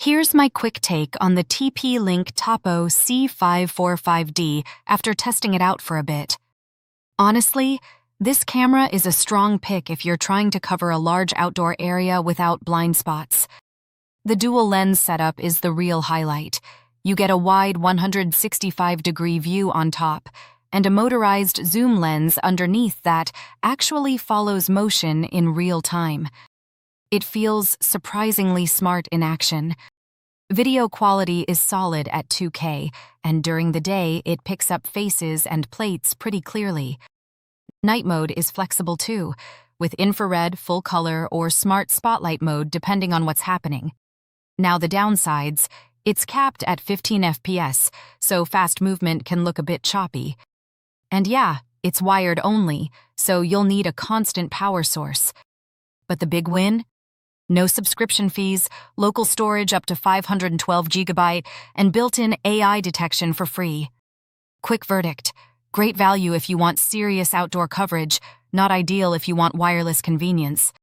Here's my quick take on the TP-Link Tapo C545D after testing it out for a bit. Honestly, this camera is a strong pick if you're trying to cover a large outdoor area without blind spots. The dual lens setup is the real highlight. You get a wide 165-degree view on top, and a motorized zoom lens underneath that actually follows motion in real time. It feels surprisingly smart in action. Video quality is solid at 2K, and during the day it picks up faces and plates pretty clearly. Night mode is flexible too, with infrared, full color, or smart spotlight mode depending on what's happening. Now the downsides, it's capped at 15 FPS, so fast movement can look a bit choppy. And yeah, it's wired only, so you'll need a constant power source. But the big win? No subscription fees, local storage up to 512 GB, and built-in AI detection for free. Quick verdict: great value if you want serious outdoor coverage, not ideal if you want wireless convenience.